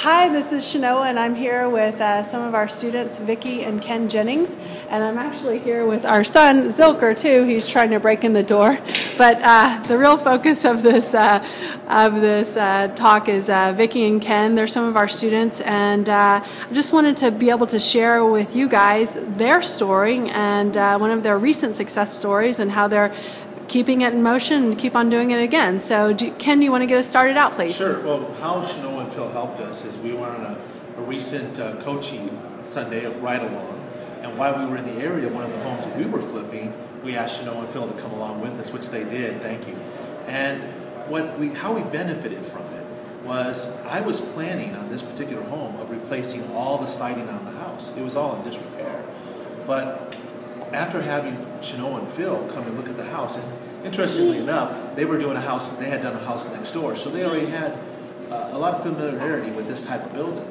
Hi, this is Shenoah, and I'm here with some of our students, Vicki and Ken Jennings, and I'm actually here with our son, Zilker, too. He's trying to break in the door, but the real focus of this talk is Vicki and Ken. They're some of our students, and I just wanted to be able to share with you guys their story and one of their recent success stories and how they're keeping it in motion and keep on doing it again. So, Ken, you want to get us started out, please? Sure. Well, how Shenoah and Phill helped us is we went on a recent coaching Sunday ride along, and while we were in the area, one of the homes that we were flipping, we asked Shenoah and Phill to come along with us, which they did. Thank you. And how we benefited from it was I was planning on this particular home of replacing all the siding on the house. It was all in disrepair, but after having Shenoah and Phill come and look at the house, and interestingly enough, they were doing they had done a house next door, so they already had a lot of familiarity with this type of building.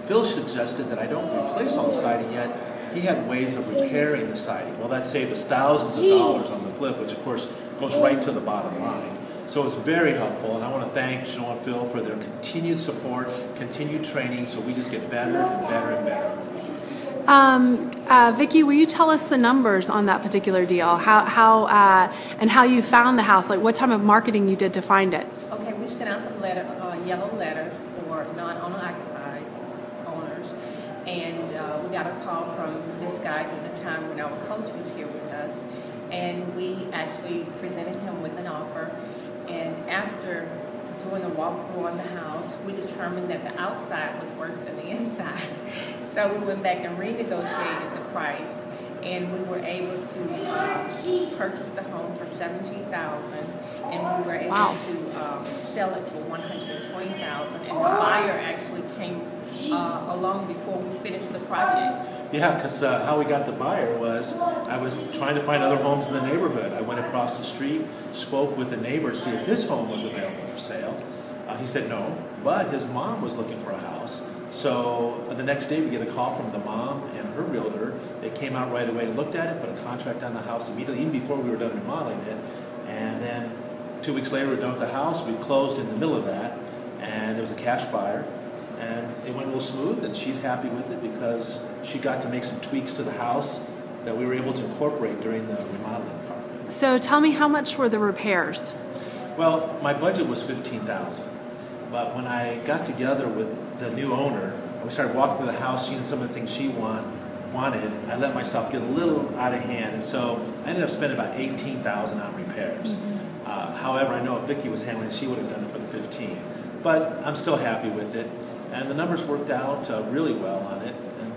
Phill suggested that I don't replace all the siding yet. He had ways of repairing the siding. Well, that saved us thousands of dollars on the flip, which of course goes right to the bottom line. So it was very helpful, and I want to thank Shenoah and Phill for their continued support, continued training, so we just get better and better and better. Vicki, will you tell us the numbers on that particular deal? And how you found the house? Like what type of marketing you did to find it? Okay, we sent out the yellow letters for non-owner-occupied owners, and we got a call from this guy during the time when our coach was here with us, and we actually presented him with an offer. And after doing a walkthrough on the house, we determined that the outside was worse than the inside. So we went back and renegotiated the price, and we were able to purchase the home for $17,000, and we were able to sell it for $120,000. And the buyer actually came along before we finished the project. Yeah, because how we got the buyer was I was trying to find other homes in the neighborhood. I went across the street, spoke with a neighbor to see if his home was available for sale. He said no, but his mom was looking for a house. So the next day we get a call from the mom and her realtor. They came out right away and looked at it, put a contract on the house immediately, even before we were done remodeling it. And then 2 weeks later we were done with the house. We closed in the middle of that, and it was a cash buyer. And it went real smooth, and she's happy with it because she got to make some tweaks to the house that we were able to incorporate during the remodeling part. So tell me, how much were the repairs? Well, my budget was $15,000, but when I got together with the new owner, we started walking through the house, seeing some of the things she wanted. I let myself get a little out of hand, and so I ended up spending about $18,000 on repairs. However, I know if Vicki was handling it, she would have done it for the $15,000. But I'm still happy with it. And the numbers worked out really well on it, and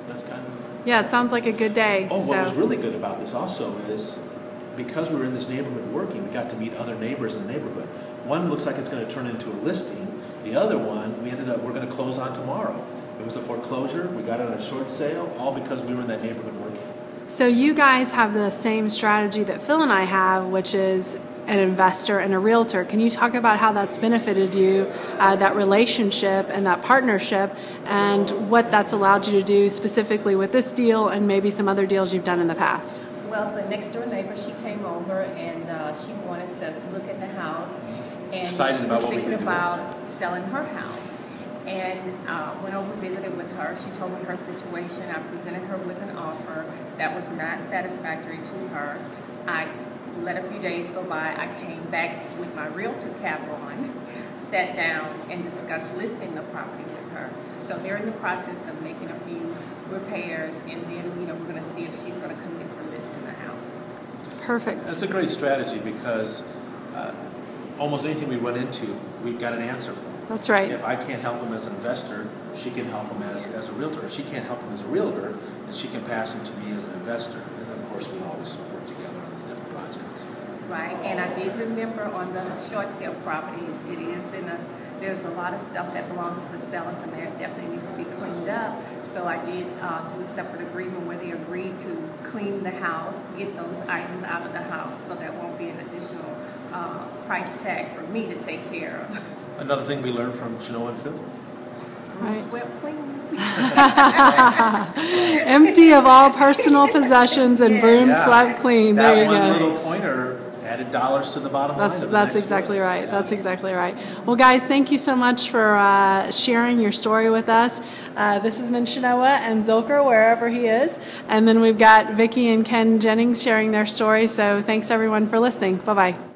that's kind of... Yeah, it sounds like a good day. Oh, what was really good about this also is because we were in this neighborhood working, we got to meet other neighbors in the neighborhood. One looks like it's going to turn into a listing. The other one, we're going to close on tomorrow. It was a foreclosure. We got it on a short sale, all because we were in that neighborhood working. So you guys have the same strategy that Phill and I have, which is an investor and a realtor. Can you talk about how that's benefited you, that relationship and that partnership, and what that's allowed you to do specifically with this deal and maybe some other deals you've done in the past? Well, the next door neighbor, she came over and she wanted to look at the house, and she was thinking about selling her house. And went over, visited with her. She told me her situation. I presented her with an offer that was not satisfactory to her. I let a few days go by. I came back with my Realtor cap on, sat down, and discussed listing the property with her. So they're in the process of making a few repairs, and then we're going to see if she's going to commit to listing the house. Perfect. That's a great strategy because almost anything we run into, we've got an answer for. That's right. If I can't help him as an investor, she can help him as a realtor. If she can't help him as a realtor, then she can pass him to me as an investor. And then, of course, we always work together on the different projects. Right, and I did remember on the short sale property, there's a lot of stuff that belongs to the sellers, and there definitely needs to be cleaned up. So I did do a separate agreement where they agreed to clean the house, get those items out of the house, so that won't be an additional price tag for me to take care of. Another thing we learned from Shenoah and Phill. Right. Swept clean. Empty of all personal possessions and broom swept clean. There you go. That one little pointer added dollars to the bottom line. That's exactly right. That's exactly right. Well, guys, thank you so much for sharing your story with us. This has been Shenoah and Zilker, wherever he is. And then we've got Vicki and Ken Jennings sharing their story. So thanks, everyone, for listening. Bye-bye.